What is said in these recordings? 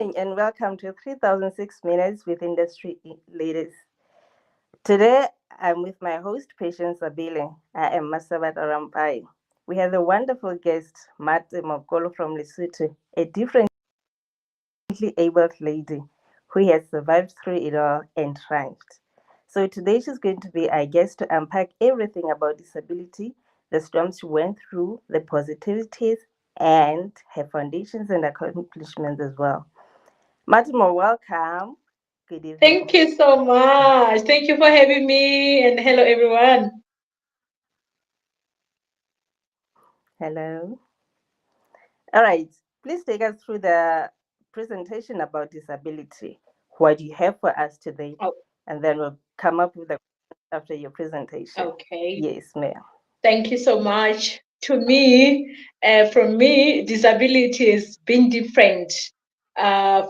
And welcome to 3006 Minutes with Industry Leaders. Today, I'm with my host, Patience Abile. I am Masabat Arampai. We have a wonderful guest, Matemo Kolo from Lesotho, a differently abled lady who has survived through it all and thrived. So today she's going to be our guest to unpack everything about disability, the storms she went through, the positivities, and her foundations and accomplishments as well. Matimo, welcome. Good evening. Thank you so much. Thank you for having me, and hello, everyone. Hello. All right. Please take us through the presentation about disability. What do you have for us today? Oh, And then we'll come up with the after your presentation. okay. Yes, ma'am. Thank you so much. To me, from me, disability has been different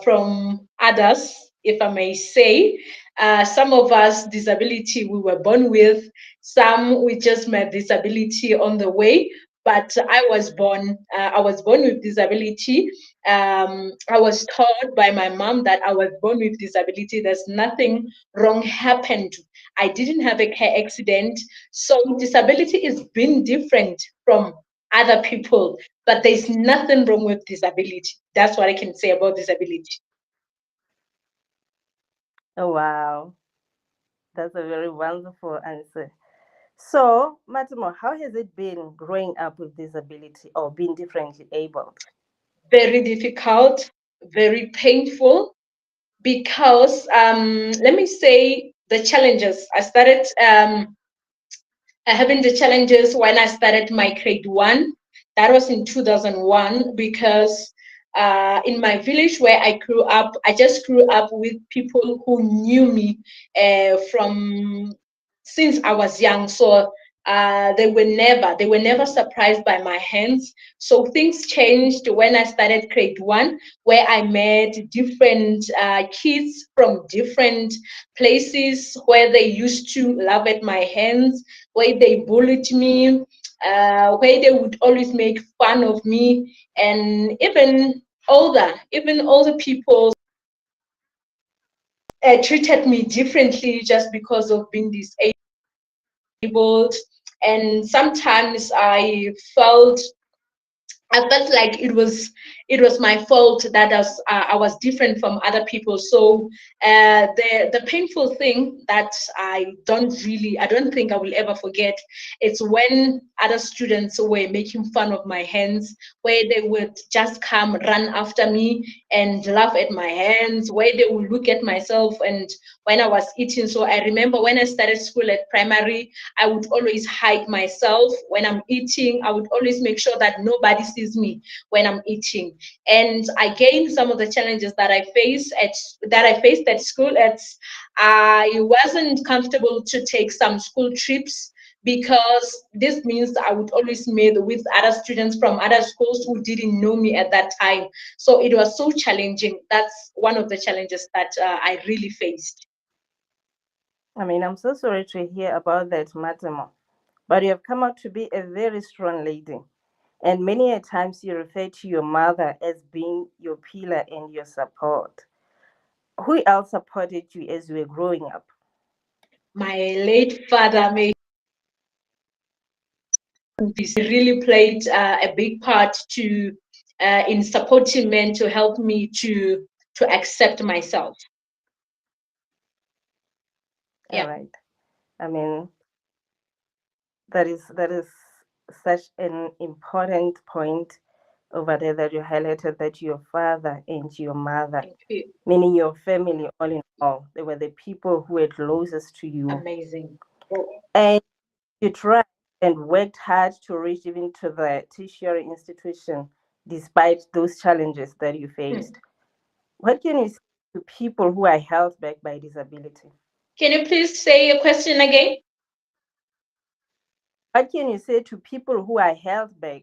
from others, if I may say. Some of us, disability we were born with, some we just met disability on the way. But I was born with disability. I was taught by my mom that I was born with disability. There's nothing wrong happened. I didn't have a car accident. So disability is being different from other people, but there's nothing wrong with disability. That's what I can say about disability. Oh, wow. That's a very wonderful answer. So, Matimo, how has it been growing up with disability or being differently abled? Very difficult, very painful, because let me say the challenges. I started having the challenges when I started my grade one. That was in 2001 because in my village where I grew up, I just grew up with people who knew me from since I was young. So they were never surprised by my hands. So things changed when I started grade one, where I met different kids from different places where they used to laugh at my hands, where they bullied me, where they would always make fun of me, and even older people treated me differently just because of being disabled. And sometimes I felt like it was my fault that I was different from other people. So the painful thing that I don't think I will ever forget. It's when other students were making fun of my hands, where they would just come run after me and laugh at my hands, where they would look at myself and when I was eating. So I remember when I started school at primary, I would always hide myself when I'm eating. I would always make sure that nobody sees me when I'm eating. And again, some of the challenges that I faced at school, I wasn't comfortable to take some school trips because this means I would always meet with other students from other schools who didn't know me at that time. So it was so challenging. That's one of the challenges that I really faced. I mean, I'm so sorry to hear about that, Matimo. But you have come out to be a very strong lady. And many a times you refer to your mother as being your pillar and your support. Who else supported you as you were growing up? My late father made really played a big part to in supporting men to help me to accept myself. All Yeah, right. I mean, that is such an important point over there that you highlighted, that your father and your mother, thank you. meaning your family, all in all, they were the people who were closest to you. Amazing. Oh, And you tried and worked hard to reach even to the tertiary institution despite those challenges that you hmm. faced. What can you say to people who are held back by disability? Can you please say your question again? What can you say to people who are held back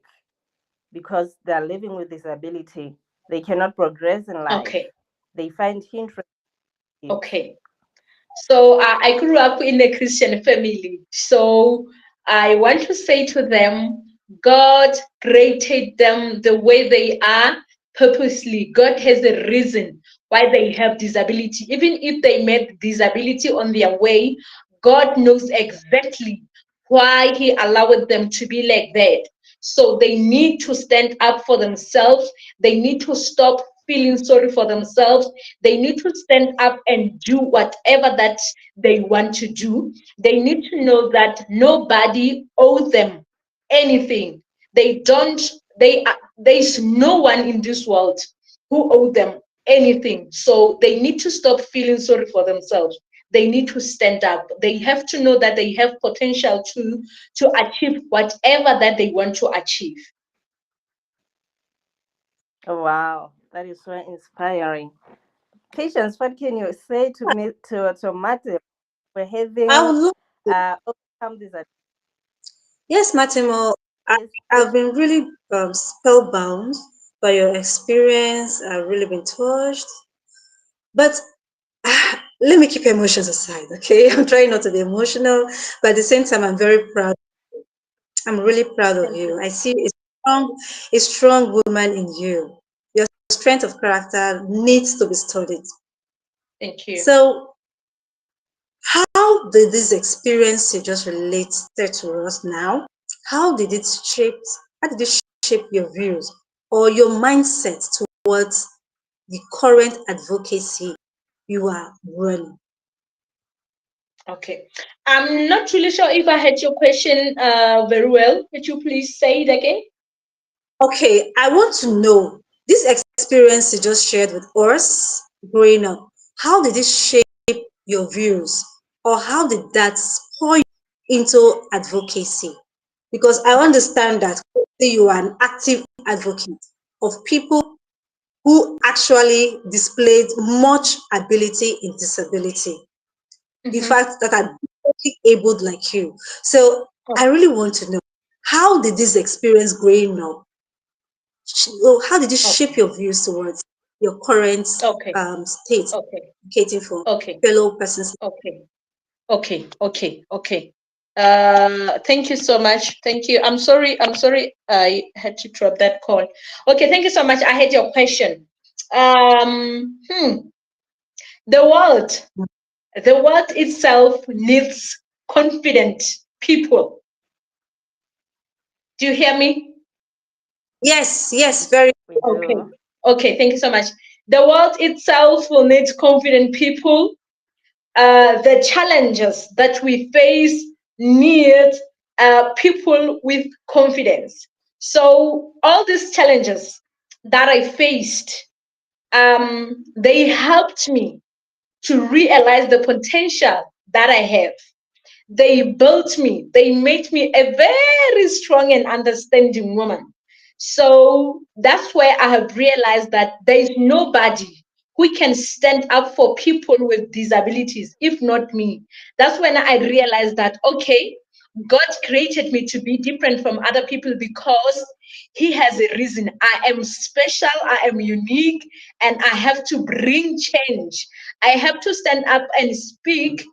because they are living with disability? They cannot progress in life. Okay, They find hindrance. okay. So I grew up in a Christian family. So I want to say to them, God created them the way they are purposely. God has a reason why they have disability. Even if they made disability on their way, God knows exactly why He allowed them to be like that. So they need to stand up for themselves. They need to stop feeling sorry for themselves. They need to stand up and do whatever that they want to do. They need to know that nobody owes them anything. They don't, there's no one in this world who owes them anything. So they need to stop feeling sorry for themselves. They need to stand up. They have to know that they have potential to achieve whatever that they want to achieve. Wow, that is so inspiring. Patience, what can you say to me to Matthew for I having would love to. overcome this? Yes, Matemo, Yes, I've been really spellbound by your experience. I've really been touched. But let me keep emotions aside, okay? I'm trying not to be emotional, but at the same time, I'm very proud. I'm really proud of Thank you. you. I see a strong woman in you. Your strength of character needs to be studied. Thank you. So, how did this experience you just related to us now? How did it shape? How did it shape your views or your mindset towards the current advocacy you are running? Okay. I'm not really sure if I had your question very well. Could you please say it again? Okay, I want to know this experience you just shared with us growing up. How did it shape your views, or how did that spur you into advocacy? Because I understand that you are an active advocate of people who actually displayed much ability in disability. In Mm-hmm. fact, that are differently abled like you. So I Oh, really want to know how did this experience growing up, how did it shape okay. your views towards your current Okay. state, Okay. advocating for Okay. fellow persons? Okay. Okay. Okay. Okay. Thank you so much. Thank you. I'm sorry. I'm sorry. I had to drop that call. Okay. Thank you so much. I had your question. The world, the world itself needs confident people. Do you hear me? Yes, yes, very. we Okay. do. Okay. Thank you so much. The world itself will need confident people. The challenges that we face need people with confidence. So all these challenges that I faced, they helped me to realize the potential that I have. They built me, they made me a very strong and understanding woman. So that's where I have realized that there is nobody who can stand up for people with disabilities if not me. That's when I realized that, okay, God created me to be different from other people because He has a reason. I am special, I am unique, and I have to bring change. I have to stand up and speak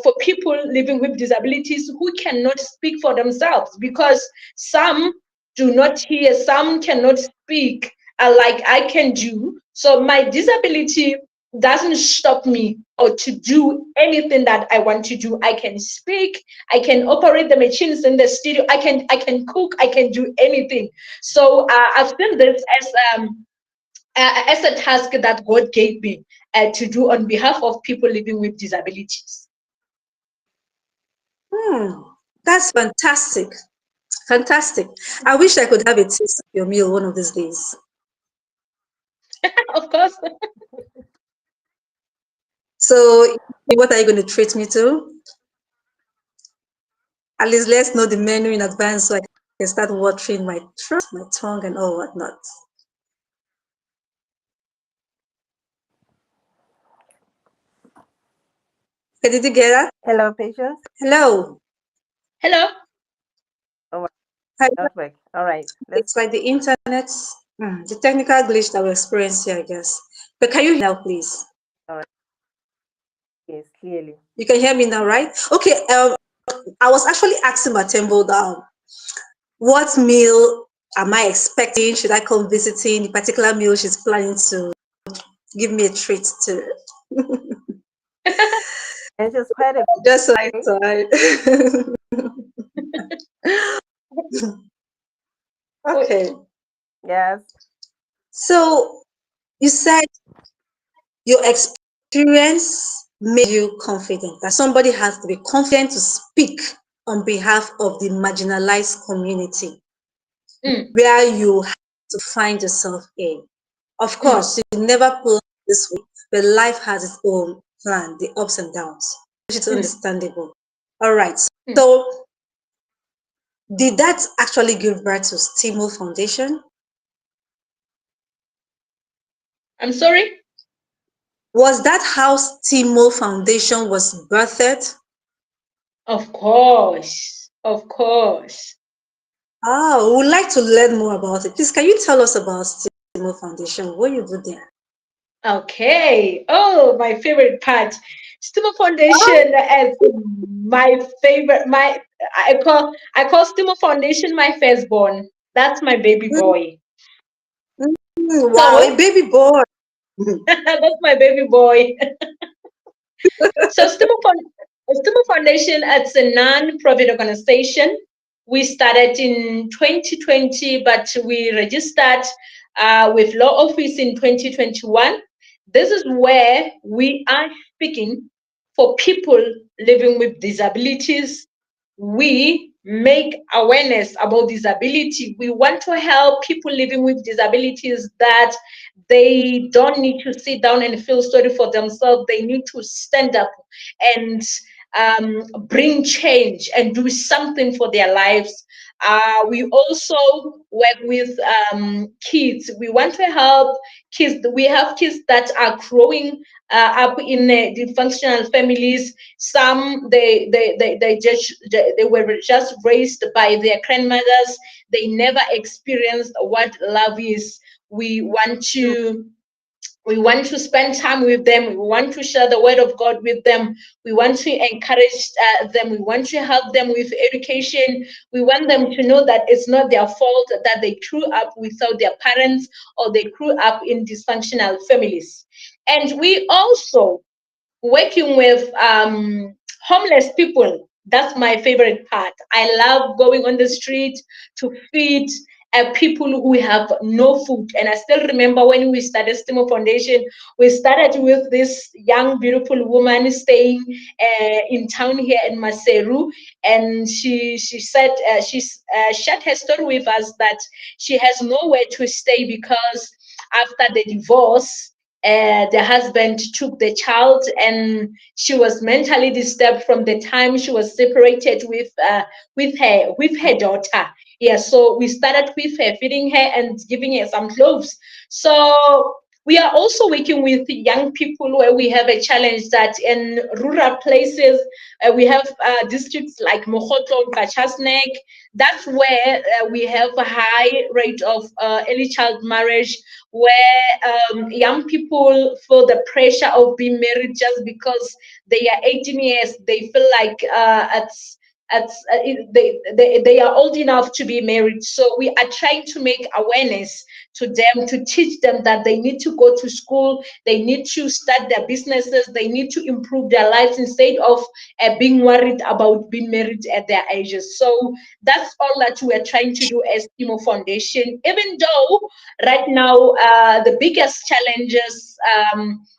for people living with disabilities who cannot speak for themselves because some do not hear, some cannot speak like I can do. So my disability doesn't stop me or to do anything that I want to do. I can speak, I can operate the machines in the studio, I can cook, I can do anything. So I've seen this as a task that God gave me to do on behalf of people living with disabilities. Hmm, that's fantastic. Fantastic. I wish I could have a taste of your meal one of these days. Of course. So, what are you going to treat me to? At least let's know the menu in advance so I can start watering my throat, my tongue, and all whatnot. Okay, did you get that? Hello, Patience. Hello. Hello. Oh, Hi, network. All right. Let's. it's like the internet, the technical glitch that we experience here, I guess. But can you hear now, please? All right. Yes, clearly. You can hear me now, right? Okay. I was actually asking Matembo what meal Am I expecting? Should I come visiting? The particular meal she's planning to give me a treat to. And she's quite a Just so big. I Oh, Okay. Yes. So you said your experience made you confident, that somebody has to be confident to speak on behalf of the marginalized community mm, where you have to find yourself in. Of mm, course, you never plan this way, but life has its own plan, the ups and downs, which is mm, understandable. All right. mm. So, did that actually give birth to Stimul Foundation? I'm sorry? Was that how Stimul Foundation was birthed? Of course. Of course. Ah, we would like to learn more about it. Please, can you tell us about Stimul Foundation? What you do there? Okay. Oh, my favorite part. Stima Oh, Foundation as my favorite. I call Stima Foundation my firstborn. That's my baby boy. wow, a So baby boy. that's my baby boy. So Stima Foundation, it's a non-profit organization. We started in 2020, but we registered with law office in 2021. This is where we are speaking for people living with disabilities. We make awareness about disability. We want to help people living with disabilities that they don't need to sit down and feel sorry for themselves. They need to stand up and bring change and do something for their lives. We also work with kids. We want to help kids. We have kids that are growing up in dysfunctional families. Some they were just raised by their grandmothers. They never experienced what love is. We want to we want to spend time with them. We want to share the word of God with them. We want to encourage them. We want to help them with education. We want them to know that it's not their fault that they grew up without their parents or they grew up in dysfunctional families. And we also working with homeless people. That's my favorite part. I love going on the street to feed people who have no food. And I still remember when we started Stimo Foundation, we started with this young, beautiful woman staying in town here in Maseru. And she said, shared her story with us that she has nowhere to stay because after the divorce, the husband took the child and she was mentally disturbed from the time she was separated with her daughter. Yeah, so we started with her, feeding her and giving her some clothes. So we are also working with young people where we have a challenge that in rural places we have districts like Mokotlo, Kachasnek. That's where we have a high rate of early child marriage, where young people feel the pressure of being married just because they are 18 years. They feel like they are old enough to be married. So we are trying to make awareness to them, to teach them that they need to go to school, they need to start their businesses, they need to improve their lives instead of being worried about being married at their ages. So that's all that we are trying to do as Timo Foundation, even though right now the biggest challenges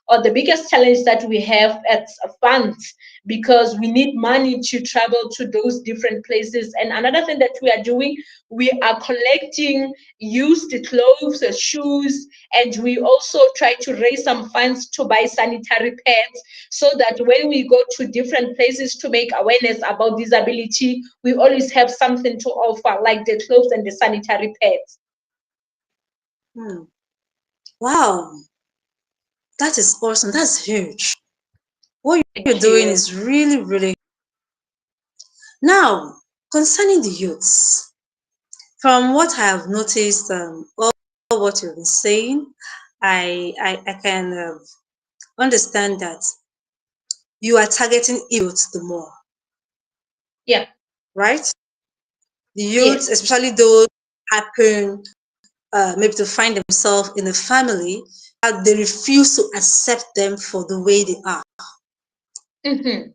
or the biggest challenge that we have at funds, because we need money to travel to those different places. And another thing that we are doing, we are collecting used clothes, shoes, and we also try to raise some funds to buy sanitary pads so that when we go to different places to make awareness about disability, we always have something to offer, like the clothes and the sanitary pads. Hmm. Wow, that is awesome. That's huge. What you're Thank doing you. is really, really. Now, concerning the youths, from what I have noticed, all what you've been saying, I can understand that you are targeting youths the more, Yeah. right? The youths, Yes. especially those happen, maybe to find themselves in a family that they refuse to accept them for the way they are. Mm-hmm.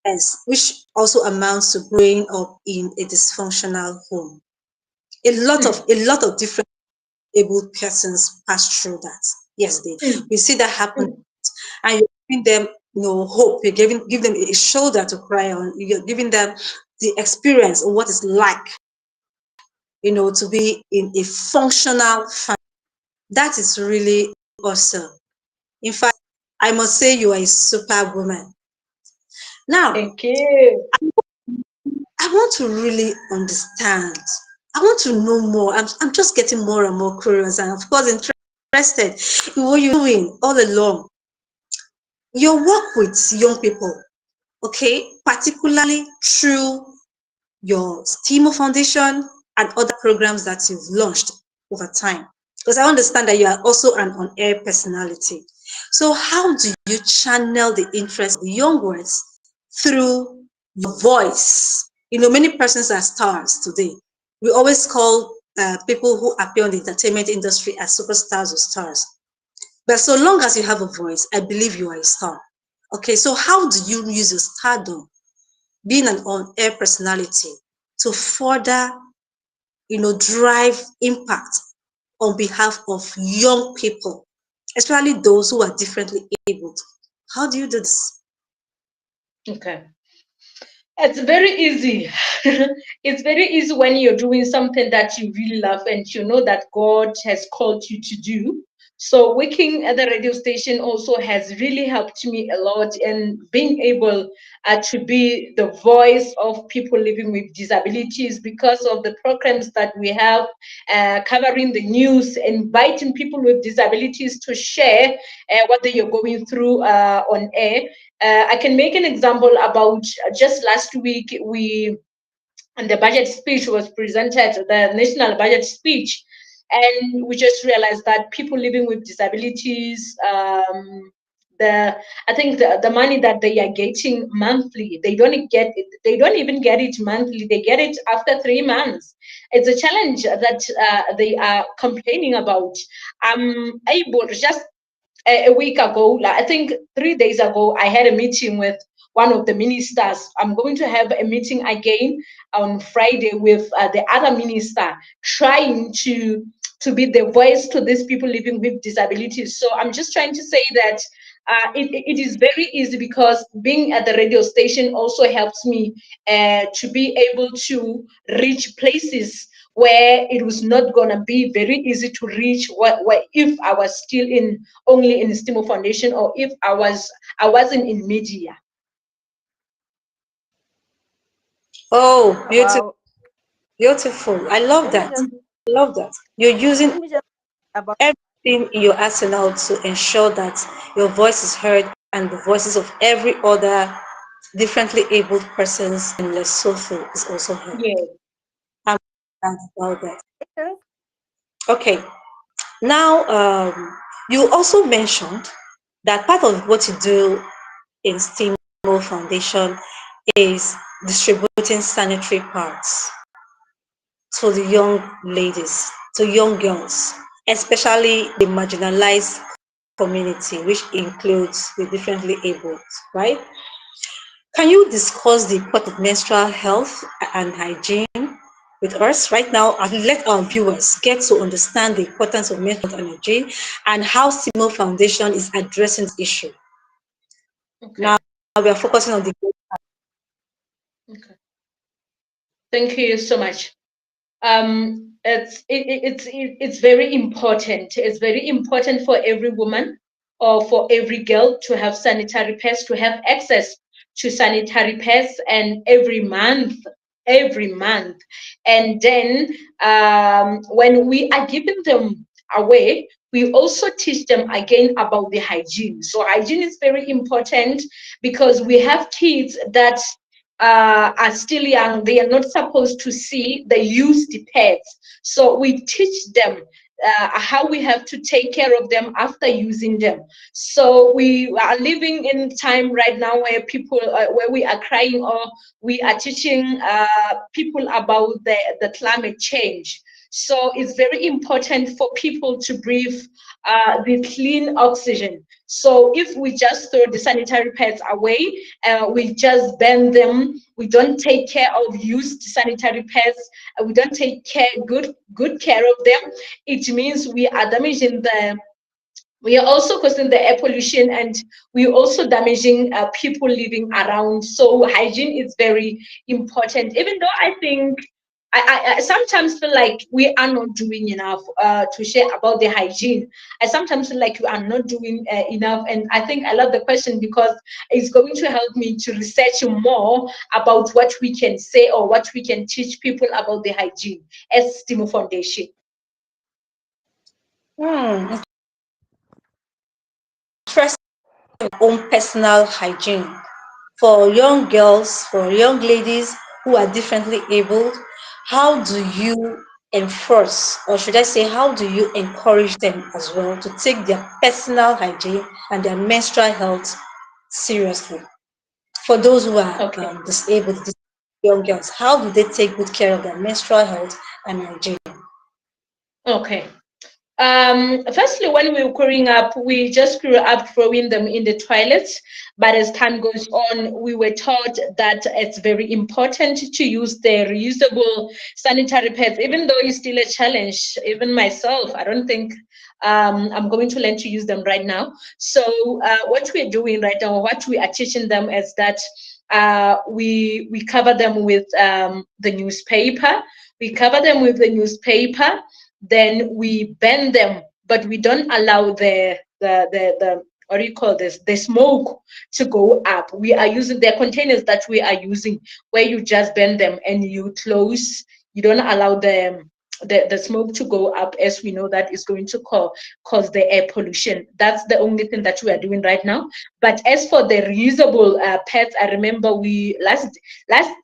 Yes, which also amounts to growing up in a dysfunctional home. A lot of different able persons pass through that. Yes, they Mm-hmm. we see that happen, and you're giving them hope. You're give them a shoulder to cry on. You're giving them the experience of what it's like, to be in a functional family. That is really awesome. In fact, I must say you are a superwoman. Now, Thank you. I want to really understand. I want to know more. I'm just getting more and more curious and, of course, interested in what you're doing all along. Your work with young people, okay, particularly through your STEAMO Foundation and other programs that you've launched over time. Because I understand that you are also an on-air personality. So how do you channel the interest of the young ones through your voice? Many persons are stars today. We always call people who appear on the entertainment industry as superstars or stars. But so long as you have a voice, I believe you are a star. Okay, so how do you use your stardom, being an on-air personality, to further, drive impact on behalf of young people, especially those who are differently abled? How do you do this? Okay. It's very easy. It's very easy when you're doing something that you really love and you know that God has called you to do. So working at the radio station also has really helped me a lot in being able to be the voice of people living with disabilities because of the programs that we have covering the news, inviting people with disabilities to share what they are going through on air. I can make an example about just last week, and the budget speech was presented, the national budget speech, and we just realized that people living with disabilities, the I think the money that they are getting monthly, they don't get it, they don't even get it monthly, they get it after 3 months. It's a challenge that they are complaining about. I'm able just a week ago, like, I think 3 days ago, I had a meeting with one of the ministers. I'm going to have a meeting again on Friday with the other minister, trying to be the voice to these people living with disabilities. So I'm just trying to say that it is very easy because being at the radio station also helps me to be able to reach places where it was not going to be very easy to reach if I was still in only in STEAMO Foundation, or if I wasn't in media. Oh, beautiful, Wow. beautiful. I love Let me that. just I love that. You're using let me just about everything in your arsenal to ensure that your voice is heard and the voices of every other differently abled persons in Lesotho is also heard. Yeah. I'm glad about that. patients. Okay, now you also mentioned that part of what you do in STEAMO Foundation is distributing sanitary pads to the young ladies, to young girls, especially the marginalized community, which includes the differently abled, right? Can you discuss the importance of menstrual health and hygiene with us right now and let our viewers get to understand the importance of menstrual health and hygiene and how STEAMO Foundation is addressing this issue? Now Okay. we are focusing on the Okay. Thank you so much. It's very important. It's very important for every woman or for every girl to have sanitary pads, to have access to sanitary pads, and every month. And then when we are giving them away, we also teach them again about the hygiene. So hygiene is very important because we have kids that are still young. They are not supposed to see the used pets. So we teach them how we have to take care of them after using them. So we are living in time right now where people, where we are crying, or we are teaching people about the climate change. So it's very important for people to breathe the clean oxygen. So if we just throw the sanitary pads away, we just ban them, we don't take care of used sanitary pads, we don't take good care of them, it means we are damaging the we are also causing the air pollution, and we're also damaging people living around. So hygiene is very important, even though I think I sometimes feel like we are not doing enough to share about the hygiene. I sometimes feel like we are not doing enough, and I think I love the question because it's going to help me to research more about what we can say or what we can teach people about the hygiene as STEAM Foundation. Interesting. Own personal hygiene for young girls, for young ladies who are differently abled. How do you enforce, or should I say, how do you encourage them as well to take their personal hygiene and their menstrual health seriously? For those who are Okay. disabled, young girls, how do they take good care of their menstrual health and hygiene? Okay. Firstly, when we were growing up, we just grew up throwing them in the toilets. But as time goes on, we were taught that it's very important to use the reusable sanitary pads, even though it's still a challenge. Even myself, I don't think I'm going to learn to use them right now. So what we're doing right now, what we are teaching them is that we cover them with the newspaper. We cover them with the newspaper, then we bend them, but we don't allow the what do you call this, the smoke to go up. We are using the containers that we are using where you just bend them and you close. You don't allow the smoke to go up, as we know that is going to cause the air pollution. That's the only thing that we are doing right now. But as for the reusable pads, I remember we last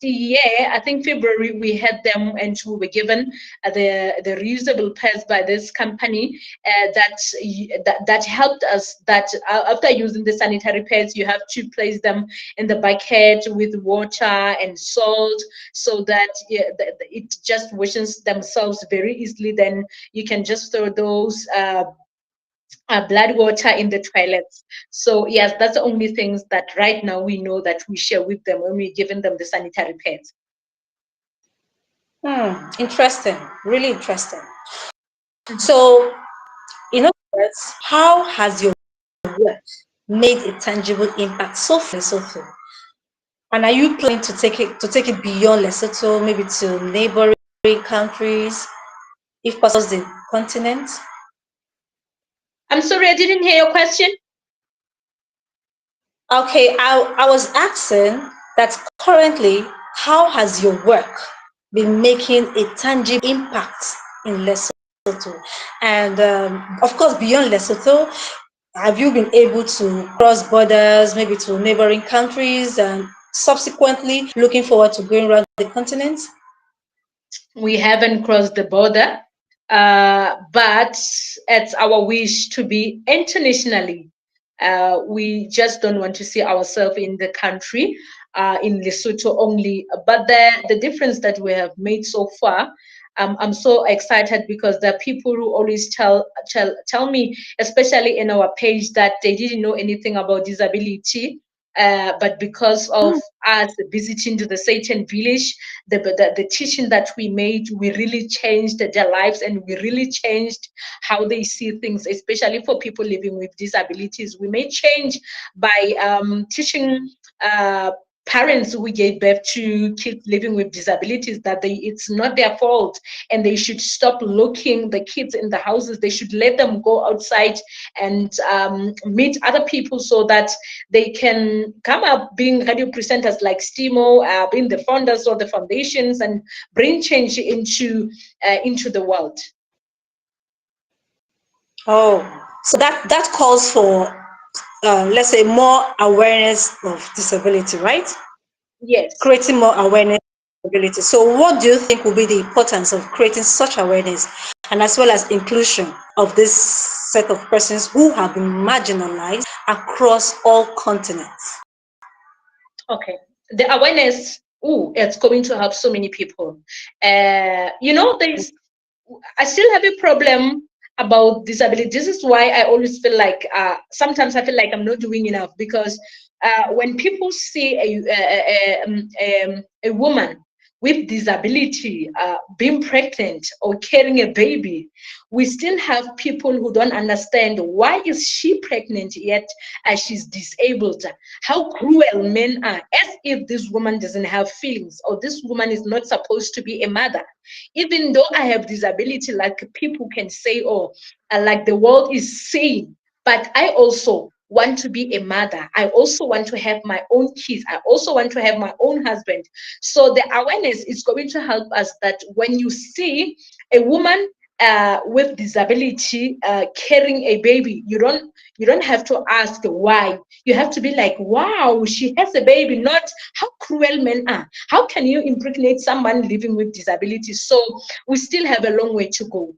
year, I think February, we had them and we were given the reusable pads by this company that helped us. That after using the sanitary pads, you have to place them in the bucket with water and salt, so that it just washes themselves very easily. Then you can just throw those blood water in the toilets. So yes, that's the only things that right now we know that we share with them when we're giving them the sanitary pads. Interesting, really interesting. So, in other words, how has your work made a tangible impact so far in Lesotho? And are you planning to take it beyond Lesotho, maybe to neighboring countries, if possible, the continent? I'm sorry, I didn't hear your question. Okay, I was asking that currently, how has your work been making a tangible impact in Lesotho? And of course, beyond Lesotho, have you been able to cross borders, maybe to neighboring countries, and subsequently looking forward to going around the continent? We haven't crossed the border, but it's our wish to be internationally. We just don't want to see ourselves in the country, in Lesotho only. But the difference that we have made so far, I'm so excited because there are people who always tell me, especially in our page, that they didn't know anything about disability. But because of us visiting to the Satan village, the teaching that we made, we really changed their lives, and we really changed how they see things, especially for people living with disabilities. We made change by teaching parents who gave birth to kids living with disabilities that it's not their fault, and they should stop locking the kids in the houses. They should let them go outside and meet other people, so that they can come up being radio presenters like STEMO, being the founders of the foundations, and bring change into the world. Oh, so that calls for, let's say, more awareness of disability, right? Yes. Creating more awareness of disability. So, what do you think will be the importance of creating such awareness and as well as inclusion of this set of persons who have been marginalized across all continents? Okay. The awareness, it's going to help so many people. There's I still have a problem about disability. This is why I always feel like sometimes I feel like I'm not doing enough, because when people see a woman with disability being pregnant or carrying a baby, we still have people who don't understand why is she pregnant yet she's disabled. How cruel men are, as if this woman doesn't have feelings or this woman is not supposed to be a mother. Even though I have disability, like people can say, oh, like the world is saying, but I also want to be a mother. I also want to have my own kids. I also want to have my own husband. So the awareness is going to help us that when you see a woman with disability carrying a baby, you don't have to ask why. You have to be like, wow, she has a baby, not how cruel men are. How can you impregnate someone living with disability? So we still have a long way to go.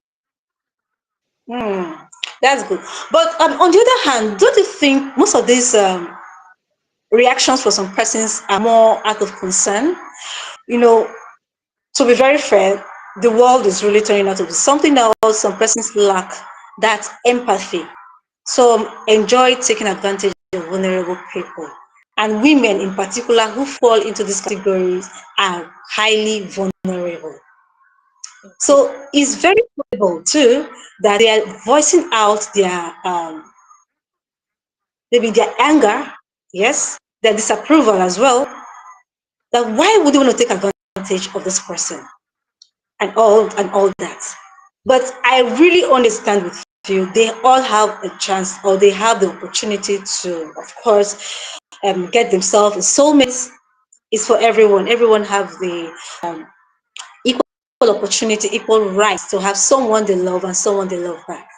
Hmm, that's good. But on the other hand, don't you think most of these reactions for some persons are more out of concern? You know, to be very fair, the world is really turning out to be something that some persons lack, that empathy. Some enjoy taking advantage of vulnerable people. And women in particular who fall into these categories are highly vulnerable. So it's very possible too that they are voicing out their maybe their anger, yes, their disapproval as well. That why would they want to take advantage of this person and all that? But I really understand with you. They all have a chance, or they have the opportunity to, of course, get themselves soulmates. Is for everyone. Everyone have the equal opportunity, equal rights to have someone they love and someone they love back.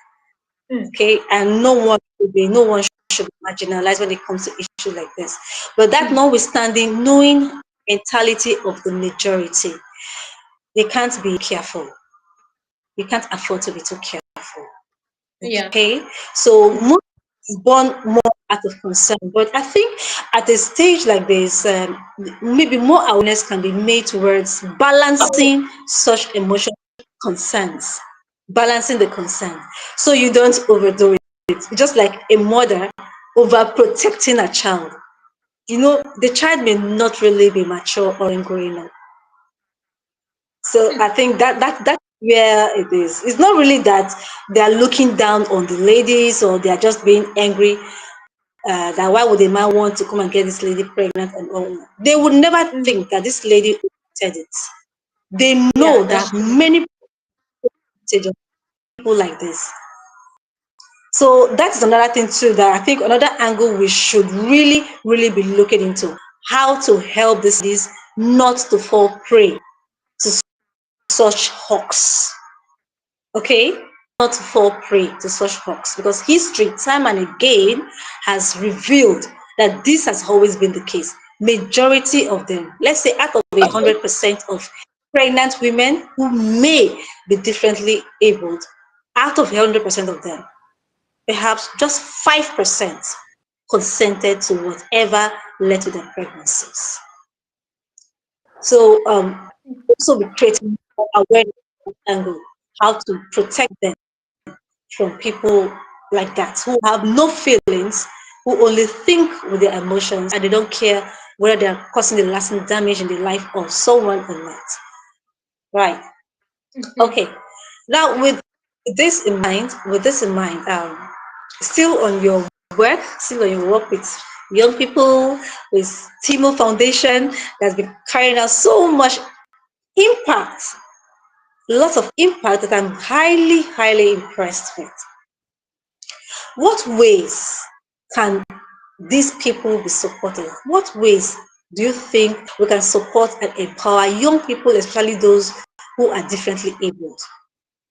Mm, Okay, and no one should be marginalized when it comes to issues like this. But that mm, notwithstanding, knowing mentality of the majority, they can't be careful. You can't afford to be too careful. yeah. Okay, so most is born more out of concern, but I think at a stage like this, maybe more awareness can be made towards balancing such emotional concerns, balancing the concern, so you don't overdo it. It's just like a mother overprotecting a child. The child may not really be mature or growing up. So I think that's where it is. It's not really that they are looking down on the ladies or they are just being angry. That why would a man want to come and get this lady pregnant and all? They would never Mm, think that this lady said it. They yeah, know that's that true. many people like this. So that's another thing too that I think another angle we should really, really be looking into how to help these not to fall prey to such hawks. Okay, not to fall prey to such hawks because history, time and again, has revealed that this has always been the case. Majority of them, let's say out of 100% of pregnant women who may be differently abled, out of 100% of them, perhaps just 5% consented to whatever led to their pregnancies. So also be creating more awareness angle, how to protect them from people like that who have no feelings, who only think with their emotions and they don't care whether they are causing the lasting damage in the life of someone or not. Right. Mhm. Okay. Now with this in mind, still on your still on your work with young people, with Timo Foundation that's been carrying out so much impact, lots of impact that I'm highly, highly impressed with. What ways can these people be supported? What ways do you think we can support and empower young people, especially those who are differently abled?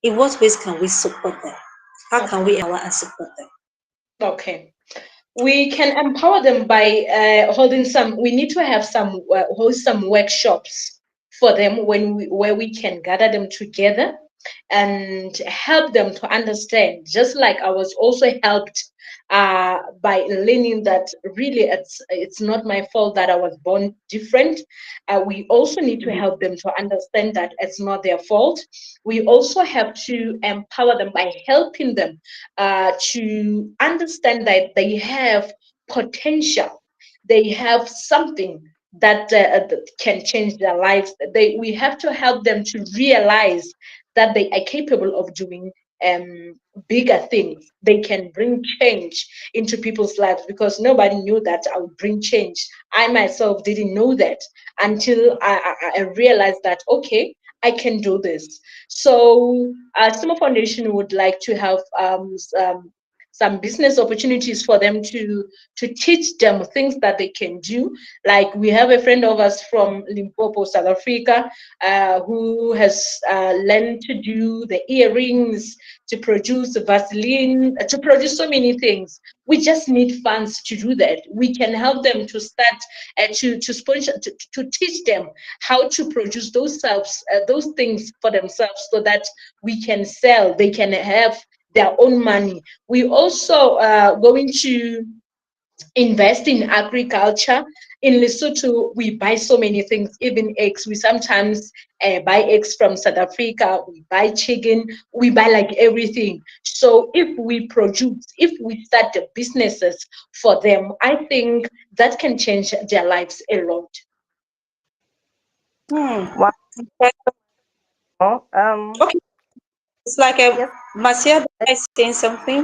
In what ways can we support them? How can we Okay. empower and support them? Okay. We can empower them by holding some. We need to have some hold some workshops for them where we can gather them together. and help them to understand, just like I was also helped by learning that really it's not my fault that I was born different. We also need to help them to understand that it's not their fault. We also have to empower them by helping them to understand that they have potential, they have something that can change their lives. We have to help them to realize that they are capable of doing um, bigger things. They can bring change into people's lives, because nobody knew that I would bring change. I myself didn't know that until I realized that, okay, I can do this. So, Summer Foundation would like to have some business opportunities for them to teach them things that they can do. Like, we have a friend of us from Limpopo, South Africa, who has learned to do the earrings, to produce Vaseline, to produce so many things. We just need funds to do that. We can help them to start to sponsor, to teach them how to produce those things for themselves, so that we can sell. They can have their own money. We also going to invest in agriculture. In Lesotho, we buy so many things, even eggs. We sometimes buy eggs from South Africa, we buy chicken, we buy like everything. So if we produce, if we start the businesses for them, I think that can change their lives a lot. Hmm. Wow. Okay. Um, Okay. It's like a yes, Marcia is saying something.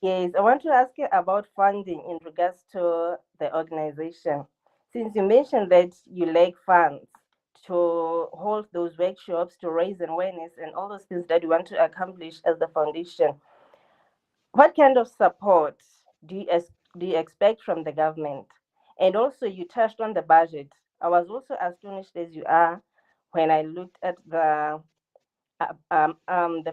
yes. I want to ask you about funding in regards to the organization. Since you mentioned that you lack funds to hold those workshops, to raise awareness, and all those things that you want to accomplish as the foundation, what kind of support do do you expect from the government? And also, you touched on the budget. I was also astonished as you are when I looked at the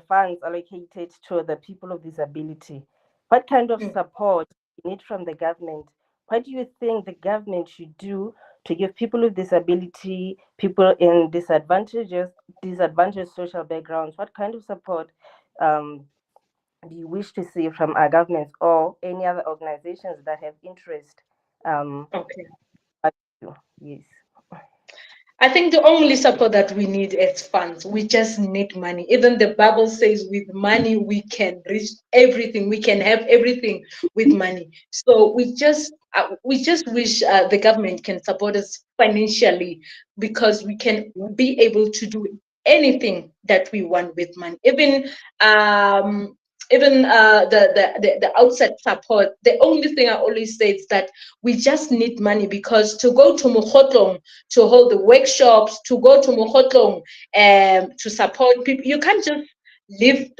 funds allocated to the people of disability. What kind of Mm. support you need from the government? What do you think the government should do to give people with disability, people in disadvantaged social backgrounds, what kind of support um, do you wish to see from our governments or any other organizations that have interest? Um, Okay. yes. I think the only support that we need is funds. We just need money. Even the Bible says, with money we can reach everything. We can have everything with money. So we just wish the government can support us financially, because we can be able to do anything that we want with money. Um, even the outside support. The only thing I always say is that we just need money, because to go to Mokotlong, to hold the workshops, to go to Mokotlong, to support people. You can't just live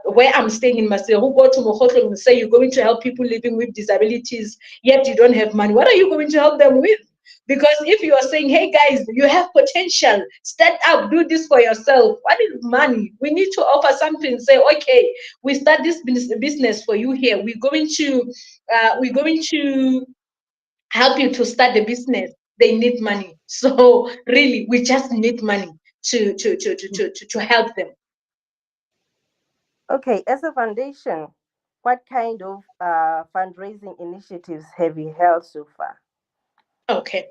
where I'm staying in Maseo, who go to Mokotlong and say you're going to help people living with disabilities, yet you don't have money. What are you going to help them with? Because if you are saying, hey guys, you have potential, start up, do this for yourself, what is money? We need to offer something, say, okay, we start this business for you here. We're going to help you to start the business. They need money. So really, we just need money to help them. Okay, as a foundation, what kind of fundraising initiatives have you held so far? Okay.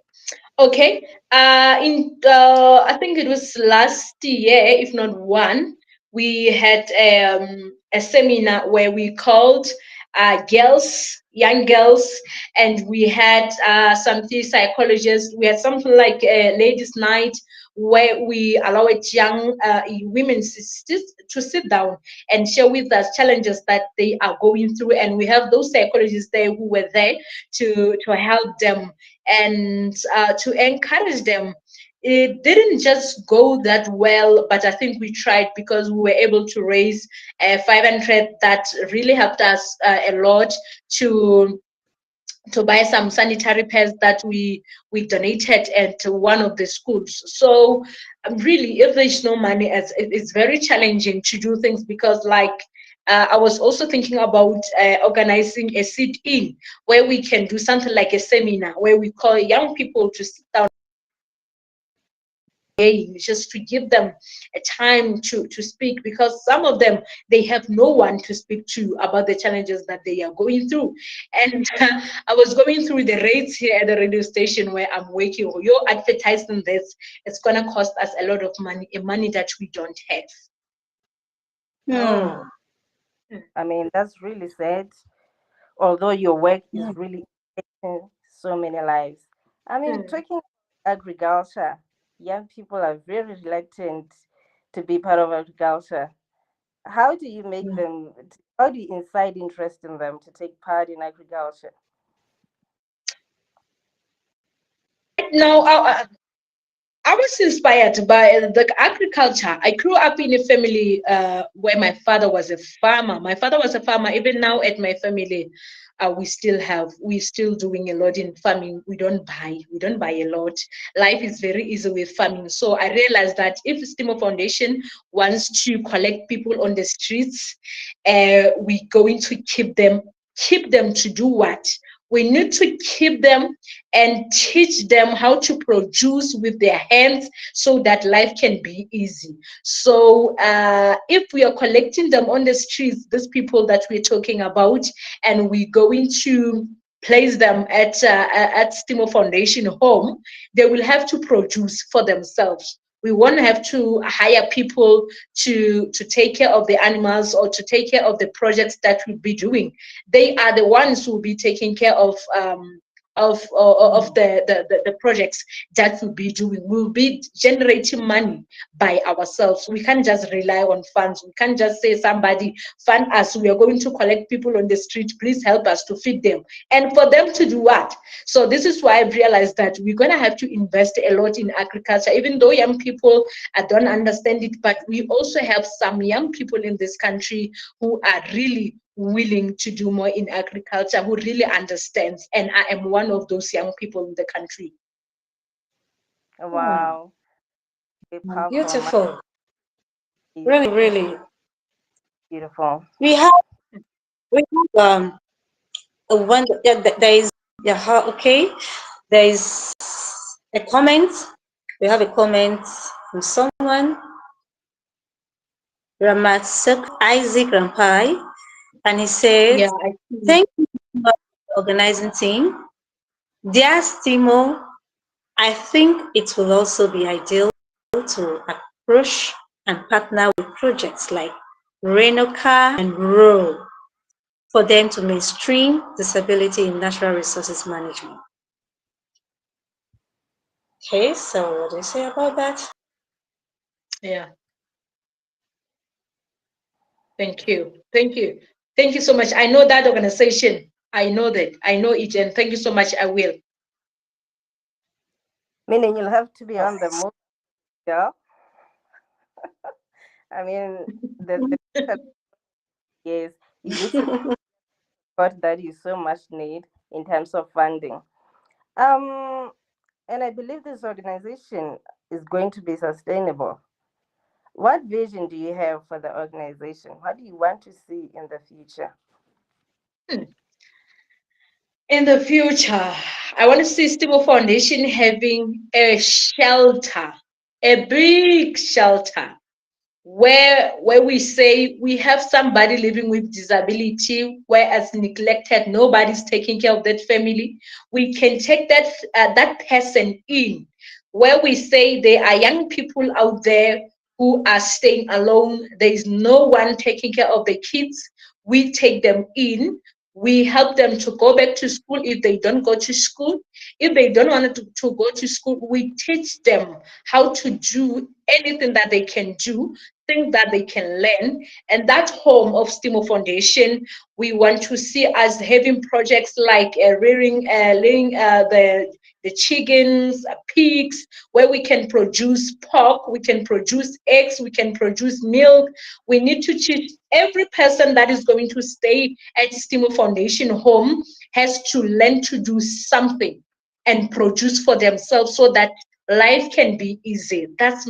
Okay. In I think it was last year, if not one, we had a seminar where we called young girls, and we had some psychologists. We had something like a ladies' night, where we allowed young women to sit down and share with us challenges that they are going through, and we have those psychologists there who were there to help them and to encourage them. It didn't just go that well, but I think we tried, because we were able to raise 500. That really helped us a lot to buy some sanitary pads that we donated at one of the schools. So really, if there's no money, it's very challenging to do things, because like I was also thinking about organizing a sit-in, where we can do something like a seminar, where we call young people to sit down just to give them a time to speak, because some of them, they have no one to speak to about the challenges that they are going through. And I was going through the rates here at the radio station where I'm working. You're advertising this, it's going to cost us a lot of money, a money that we don't have. Hmm. Oh, I mean, that's really sad. Although your work Hmm. is really impacting so many lives. I mean, Mm. talking agriculture, young people are very reluctant to be part of agriculture. How do you make them, how do you incite interest in them to take part in agriculture? Now, I was inspired by the agriculture. I grew up in a family where my father was a farmer. My father was a farmer. Even now, at my family, we're still doing a lot in farming. We don't buy a lot. Life is very easy with farming. So I realized that if Stimo Foundation wants to collect people on the streets, we're going to keep them to do what? We need to keep them and teach them how to produce with their hands so that life can be easy. So, if we are collecting them on the streets, these people that we're talking about, and we're going to place them at Stimo Foundation home, they will have to produce for themselves. We won't have to hire people to take care of the animals or to take care of the projects that we'll be doing. They are the ones who will be taking care of the projects that we'll be doing. We'll be generating money by ourselves. We can't just rely on funds. We can't just say somebody fund us. We are going to collect people on the street. Please help us to feed them. And for them to do what? So this is why I've realized that we're gonna have to invest a lot in agriculture, even though young people don't understand it, but we also have some young people in this country who are really willing to do more in agriculture, who really understands. And I am one of those young people in the country. Hmm. Wow, a powerful, Beautiful. is Really, really. beautiful. We have we have a one, yeah, there is, yeah, okay. There is a comment. We have a comment from someone, Ramatsuk Isaac Rampai, and he Yeah, says, I see. thank you so much for the organizing team. Dear Stimo, I think it will also be ideal to approach and partner with projects like Renoka and RO for them to mainstream disability in natural resources management. Okay, so what do you say about that? Yeah, thank you. Thank you. Thank you so much. I know that organization. I know that. I know it. And thank you so much. I will. Meaning you'll have to be All on the right. move, girl. I mean, the yes, you need to support that you so much need in terms of funding. Um, and I believe this organization is going to be sustainable. What vision do you have for the organization? What do you want to see in the future? Hmm. In the future, I want to see Stable Foundation having a shelter, a big shelter where we say we have somebody living with disability, whereas neglected, nobody's taking care of that family. We can take that person in, where we say there are young people out there who are staying alone. There is no one taking care of the kids. We take them in. We help them to go back to school if they don't go to school. If they don't want to go to school, we teach them how to do anything that they can do, things that they can learn. And that home of Stimo Foundation, we want to see us having projects like laying the chickens, pigs, where we can produce pork, we can produce eggs, we can produce milk. We need to teach every person that is going to stay at Stimo Foundation home has to learn to do something and produce for themselves so that life can be easy. That's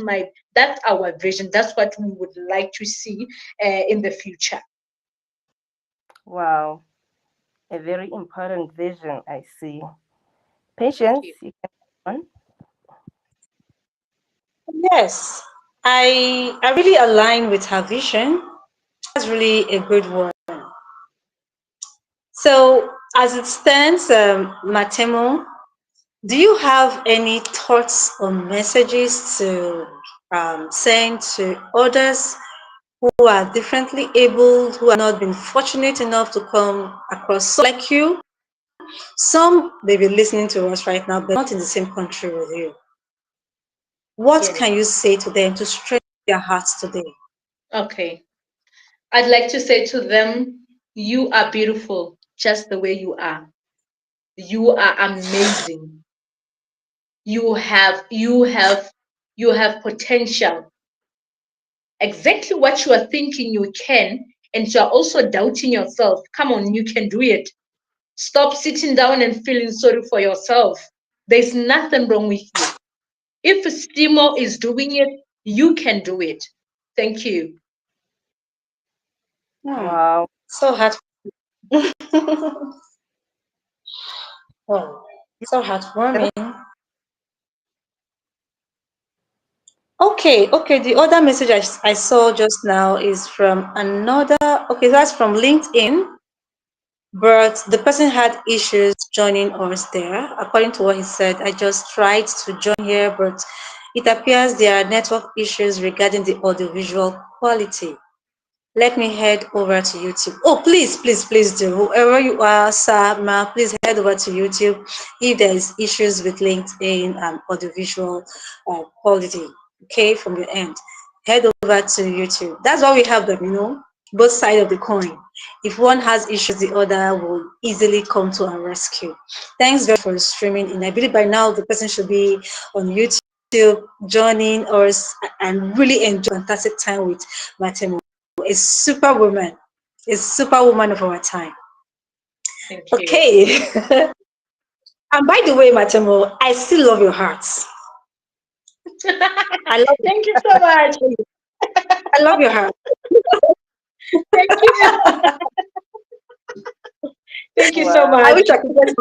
our vision. That's what we would like to see in the future. Wow, a very important vision, I see. Thank Patience, you. you can go on. Yes, I really align with her vision. That's really a good one. So, as it stands, Matemo, do you have any thoughts or messages to send to others who are differently able, who have not been fortunate enough to come across like you? Some may be listening to us right now, but not in the same country with you. What Yes. can you say to them to strengthen their hearts today? Okay. I'd like to say to them, you are beautiful just the way you are. You are amazing. You have potential. Exactly what you are thinking you can, and you are also doubting yourself. Come on, you can do it. Stop sitting down and feeling sorry for yourself. There's nothing wrong with you. If Stimo is doing it, you can do it. Thank you. Hmm. Wow. So heart, oh, so You heartwarming. Okay, okay. The other message I saw just now is from another. Okay, that's from LinkedIn, but the person had issues joining us there. According to what he said, I just tried to join here, but it appears there are network issues regarding the audiovisual quality. Let me head over to YouTube. Oh, please, please, please do. Whoever you are, sir, ma, please head over to YouTube if there is issues with LinkedIn and audiovisual quality, okay, from your end. Head over to YouTube. That's why we have them, both sides of the coin. If one has issues, the other will easily come to our rescue. Thanks very much for streaming in. I believe by now the person should be on YouTube joining us and really enjoy fantastic time with Matemo, a superwoman, a superwoman of our time. Thank you. Okay. And by the way, Matemo, I still love your hearts. I love it. Thank you so much. I love your heart. Thank you. Thank you so wow. I much. wish I could get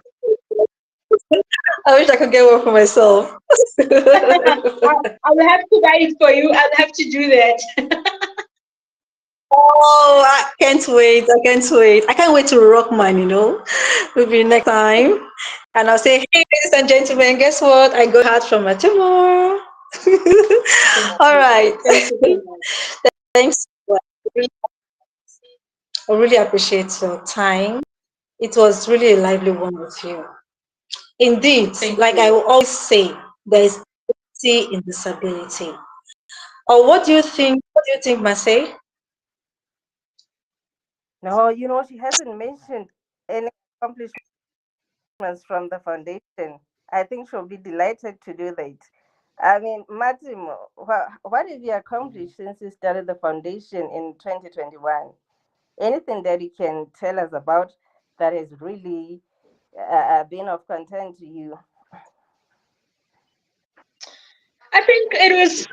I wish I could get one for myself. I will have to buy it for you. I'll have to do that. Oh, I can't wait. I can't wait. I can't wait to rock mine. Maybe next time. And I'll say, hey, ladies and gentlemen, guess what? I got heart from Matemo. Thank All you. right. Thank you so much. Thanks. I really appreciate your time. It was really a lively one with you. Indeed, Thank like I you. will always say, there is beauty in disability. Or what do you think? What do you think, Marseille? No, she hasn't mentioned any accomplishments from the foundation. I think she'll be delighted to do that. I mean, Martin, what have you accomplished since you started the foundation in 2021? Anything that you can tell us about that has really been of concern to you? I think it was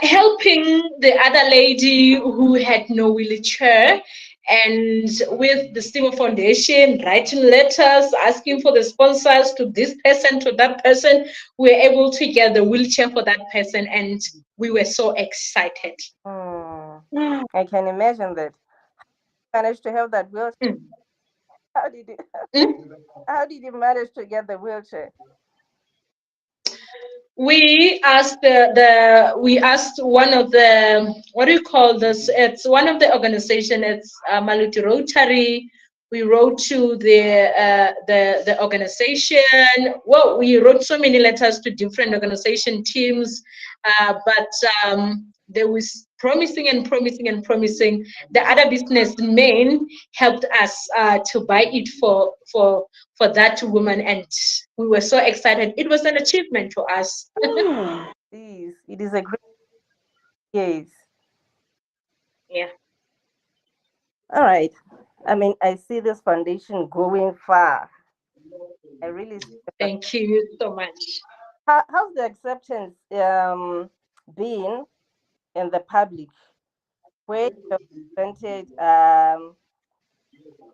helping the other lady who had no wheelchair, and with the Steamer Foundation, writing letters, asking for the sponsors to this person, to that person, we were able to get the wheelchair for that person, and we were so excited. Hmm, Hmm. I can imagine that. Managed to have that wheelchair. Mm. How did you, Mm. how did you manage to get the wheelchair? We asked one of the, what do you call this, it's one of the organization, it's Maluti Rotary. We wrote to the organization. Well, we wrote so many letters to different organization teams, but there was promising and promising and promising. The other businessmen helped us to buy it for that woman, and we were so excited. It was an achievement to us. Hmm. It is a great case. Yeah. All right. I mean, I see this foundation going far. I really see the Thank you so much. how's the acceptance been in the public where you have presented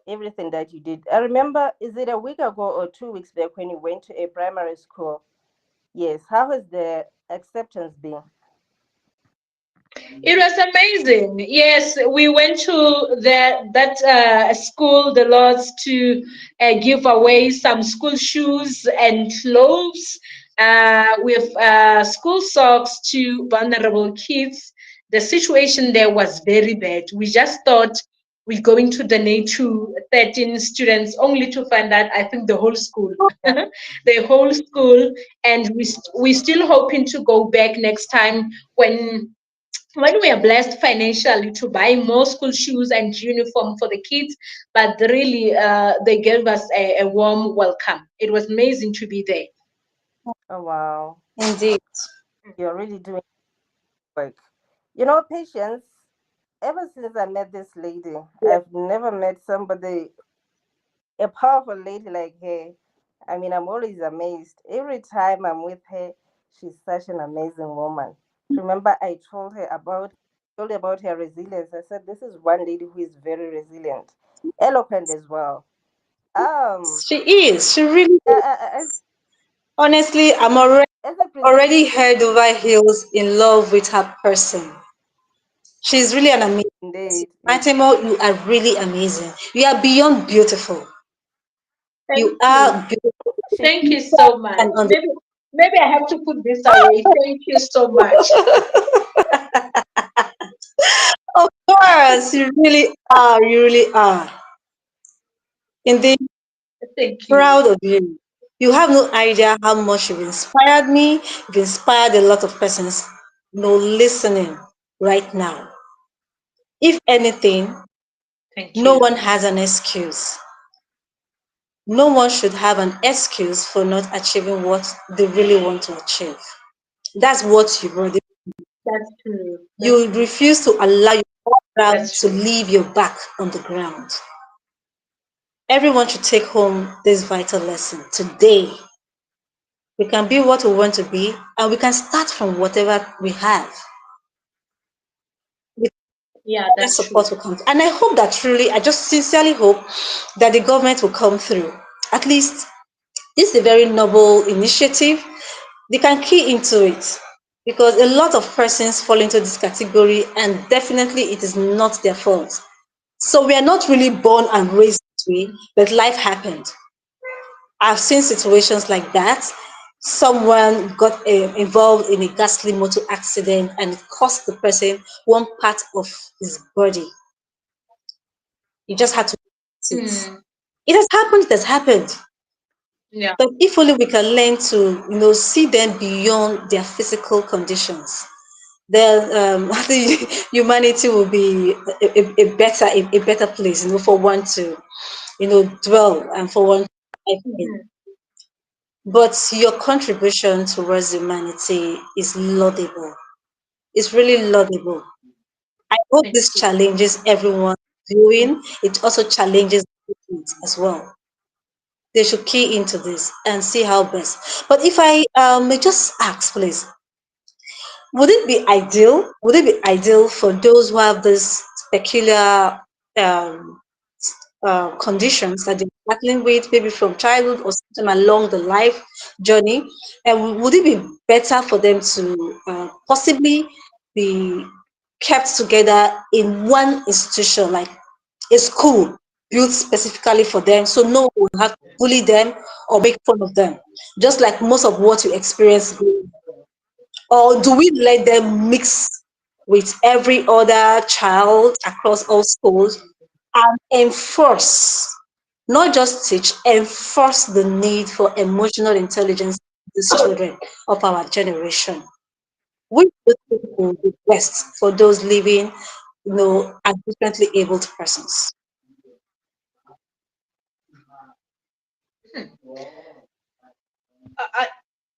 everything that you did? I remember, is it a week ago or 2 weeks back when you went to a primary school? Yes. How has the acceptance been? It was amazing. Yes, we went to that school, the Lords, to give away some school shoes and clothes with school socks to vulnerable kids. The situation there was very bad. We just thought we're going to donate to 13 students, only to find out, I think, the whole school, the whole school, and we still hoping to go back next time when we are blessed financially to buy more school shoes and uniform for the kids. But really, they gave us a warm welcome. It was amazing to be there. Oh wow, Indeed. you're really doing work. You know, patience. Ever since I met this lady, I've never met somebody, a powerful lady like her. I mean, I'm always amazed. Every time I'm with her, she's such an amazing woman. Remember, I told her about her resilience. I said, this is one lady who is very resilient, eloquent as well. Um, She is. She really is. as, Honestly, I'm already as a presenter, already head over heels in love with her person. She's really an amazing person. indeed, Matemo, you are really amazing. You are beyond beautiful. Thank You are you. beautiful she, Thank you so much. and on the Maybe I have to put this away. Thank you so much. Of course, you really are. You really are. Indeed, Thank proud you. of you. You have no idea how much you've inspired me. You've inspired a lot of persons, listening right now. If anything, Thank no one you. has an excuse. No one should have an excuse for not achieving what they really want to achieve. That's what you brought. That's true. That's You true. refuse to allow your background That's to true. leave your back on the ground. Everyone should take home this vital lesson today. We can be what we want to be, and we can start from whatever we have. With Yeah, that that's support true. will come. And I hope that truly, I just sincerely hope that the government will come through. At least this is a very noble initiative. They can key into it because a lot of persons fall into this category, and definitely it is not their fault. So we are not really born and raised this way, but life happened. I've seen situations like that. Someone got involved in a ghastly motor accident and it cost the person one part of his body. You just had to fix it. Mm, It has happened, it has happened. yeah. But if only we can learn to, see them beyond their physical conditions, then I think humanity will be a better place, for one to, dwell and for one to live in. Mhm. But your contribution towards humanity is laudable. It's really laudable. I hope Thank this you. challenges everyone viewing. It also challenges the youth as well. They should key into this and see how best. But if I may just ask, please, would it be ideal for those who have this peculiar um, conditions that they're battling with, maybe from childhood or sometime along the life journey, and would it be better for them to possibly be kept together in one institution, like a school built specifically for them, so no one will have to bully them or make fun of them, just like most of what you experience? Or do we let them mix with every other child across all schools and enforce, not just teach, enforce the need for emotional intelligence in these children of our generation? Which do you think will be best for those living, as differently abled persons? I,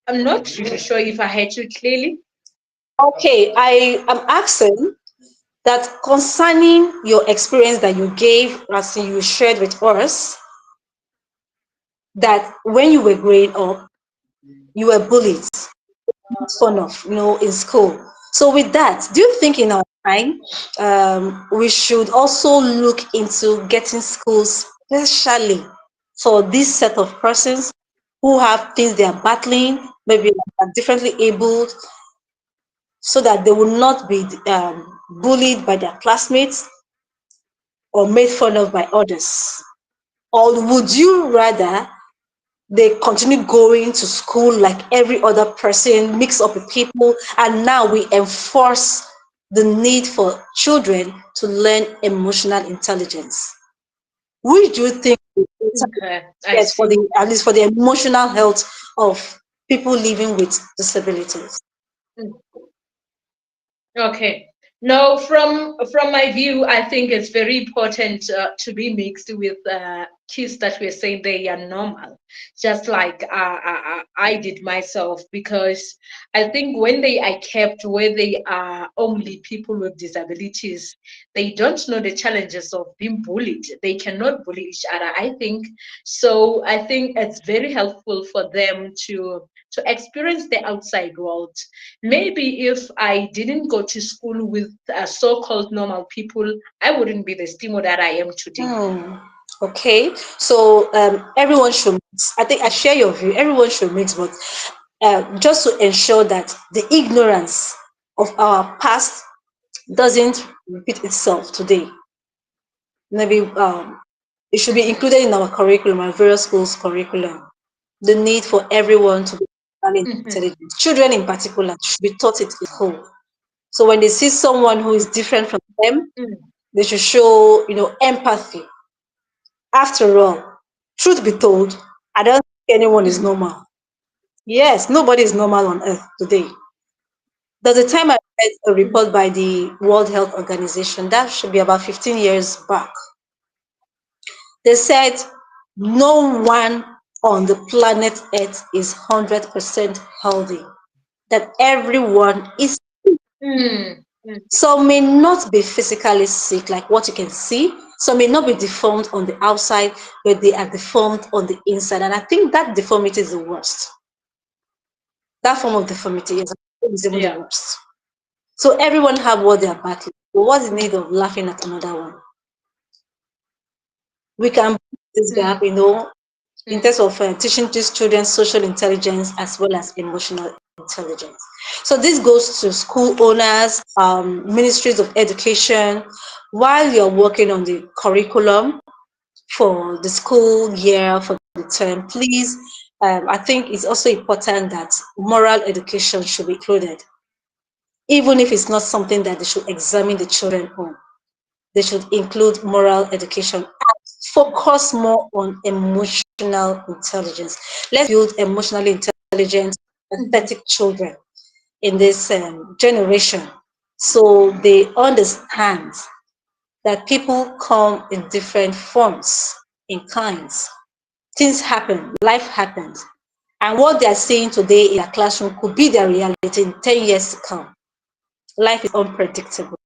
I'm not really sure if I heard you clearly. Okay, I am asking that concerning your experience that you gave, as you shared with us, that when you were growing up, you were bullied, fun of, in school. So with that, do you think in our time, we should also look into getting schools specially for this set of persons who have things they are battling, maybe are differently abled, so that they will not be bullied by their classmates or made fun of by others? Or would you rather they continue going to school like every other person, mix up with people, and now we enforce the need for children to learn emotional intelligence? Which do you think is better, Okay, I yes, for see. the at least for the emotional health of people living with disabilities? Mm. Okay. No, from my view, I think it's very important to be mixed with kids that we're saying they are normal, just like I did myself, because I think when they are kept where they are only people with disabilities, they don't know the challenges of being bullied. They cannot bully each other, I think. So I think it's very helpful for them to experience the outside world. Maybe if I didn't go to school with so-called normal people, I wouldn't be the STEAM that I am today. Hmm. Okay, so everyone should mix. I think I share your view. Everyone should mix, but just to ensure that the ignorance of our past doesn't repeat itself today. Maybe it should be Mhm, included in our curriculum, our various schools' curriculum. The need for everyone to be emotionally mhm, intelligent, children in particular, should be taught it in school. So when they see someone who is different from them, mhm, they should show, empathy. After all, truth be told, I don't think anyone is mhm, normal. Yes, nobody is normal on earth today. There's a time I read a mhm, report by the World Health Organization, that should be about 15 years back. They said no one on the planet Earth is 100% healthy, that everyone is. mhm, mhm, Some may not be physically sick, like what you can see. Some may not be deformed on the outside, but they are deformed on the inside. And I think that deformity is the worst. That form of deformity is even the yeah. worst. So everyone have what they are battling. But what's the need Mhm, of laughing at another one? We can bridge this gap, mhm, in mhm, terms of teaching these children social intelligence as well as emotional intelligence. So this goes to school owners, ministries of education. While you're working on the curriculum for the school year, for the term, please, I think it's also important that moral education should be included, even if it's not something that they should examine the children on. They should include moral education, focus more on emotional intelligence. Let's build emotionally intelligent, mhm, empathetic children in this generation, so they understand that people come in different forms, in kinds. Things happen, life happens. And what they are seeing today in their classroom could be their reality in 10 years to come. Life is unpredictable.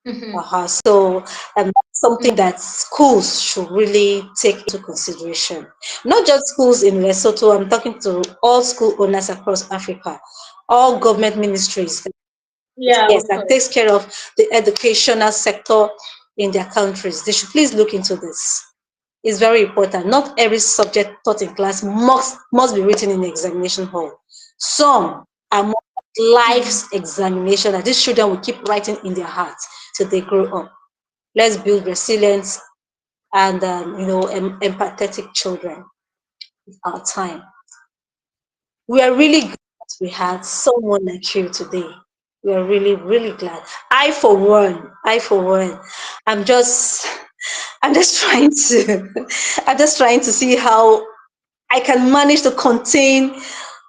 mhm, So that's something mhm. that schools should really take into consideration. Not just schools in Lesotho, I'm talking to all school owners across Africa, all government ministries, Yeah, yes, of that course. takes care of the educational sector in their countries. They should please look into this. It's very important. Not every subject taught in class must be written in the examination hall. Some are more like Mhm, life's examination that these children will keep writing in their hearts till they grow up. Let's build resilience and empathetic children with our time. We are really glad we had someone like you today. We are really, really glad. I for one, I'm just, I'm just trying to, I'm just trying to see how I can manage to contain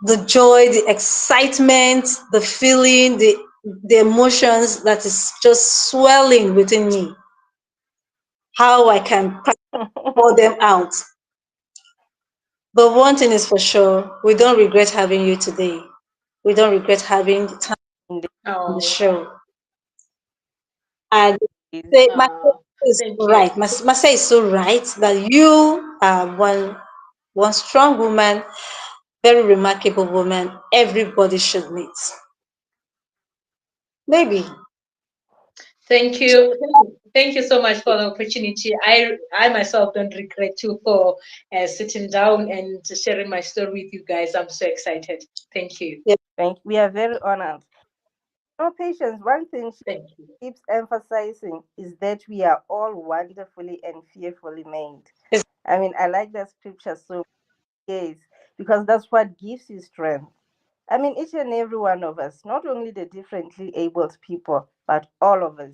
the joy, the excitement, the feeling, the emotions that is just swelling within me. How I can pour them out. But one thing is for sure, we don't regret having you today. We don't regret having the time Indeed. on the oh, show. And Marcel oh, is thank so you. right. Marcel is so right that you are one strong woman, very remarkable woman. Everybody should meet. Maybe. Thank you. Thank you so much for the opportunity. I myself don't regret you for sitting down and sharing my story with you guys. I'm so excited. Thank you. Yeah. We are very honored. No, Patience, one thing she Thank you. keeps emphasizing is that we are all wonderfully and fearfully made. I mean, I like that scripture so yes, because that's what gives you strength. I mean, each and every one of us, not only the differently abled people, but all of us,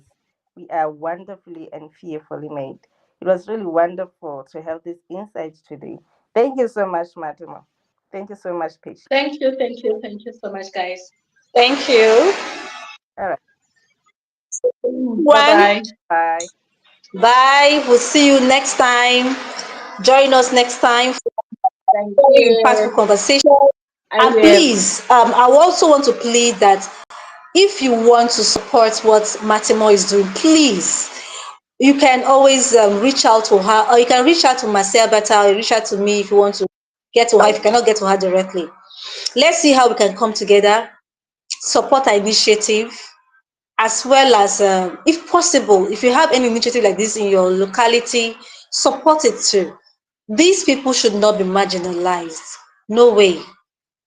we are wonderfully and fearfully made. It was really wonderful to have this insight today. Thank you so much, Matemo. Thank you so much, Patience. Thank you. Thank you. Thank you so much, guys. Thank you. All right, Bye One, bye. bye. bye. We'll see you next time. Join us next time for Thank a very impactful you. conversation. I And will. please, I also want to plead that if you want to support what Matemo is doing, please, you can always reach out to her, or you can reach out to Marcel Better, or reach out to me if you want to get to her, if you cannot get to her directly. Let's see how we can come together, support our initiative, as well as, if possible, if you have any initiative like this in your locality, support it too. These people should not be marginalized. No way.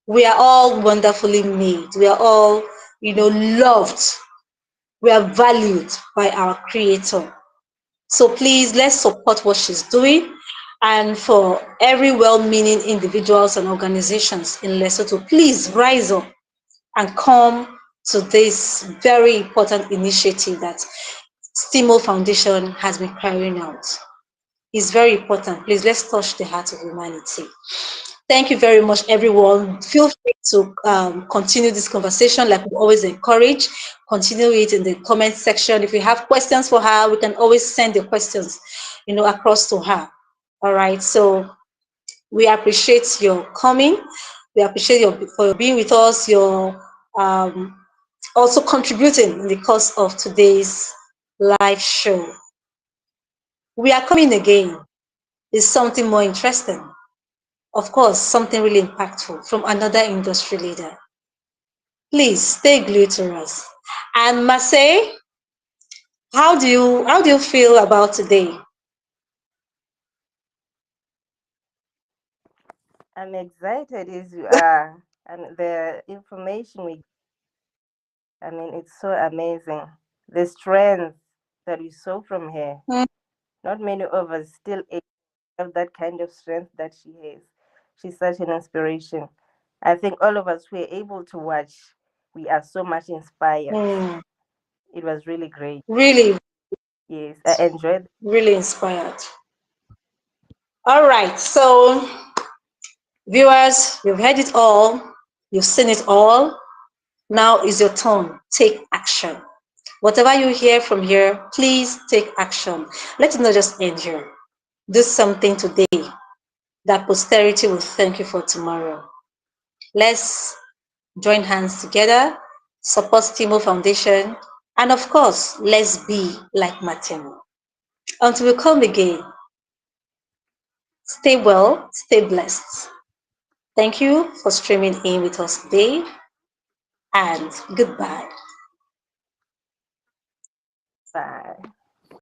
We are all wonderfully made. We are all, loved. We are valued by our Creator. So please, let's support what she's doing. And for every well-meaning individuals and organizations in Lesotho, please rise up and come to this very important initiative that STIMO Foundation has been carrying out. It's very important. Please, let's touch the heart of humanity. Thank you very much, everyone. Feel free to continue this conversation like we always encourage. Continue it in the comment section. If you have questions for her, we can always send the questions, across to her. All right. So we appreciate your coming. We appreciate your for being with us. Your also contributing in the course of today's live show. We are coming again. It's something more interesting. Of course, something really impactful from another industry leader. Please stay glued to us. And Marseille, how do you feel about today? I'm excited as you are. And the information we, I mean, it's so amazing. The strength that we saw from her. Mm, Not many of us still have that kind of strength that she has. She's such an inspiration. I think all of us were able to watch. We are so much inspired. mm, It was really great. really, Yes, I enjoyed. really inspired. All right, so viewers, you've heard it all, you've seen it all. Now is your turn. Take action. Whatever you hear from here, please take action. Let it not just end here. Do something today that posterity will thank you for tomorrow. Let's join hands together, support Timo Foundation, and of course, let's be like Matemo. Until we come again, stay well, stay blessed. Thank you for streaming in with us today, and goodbye. Bye.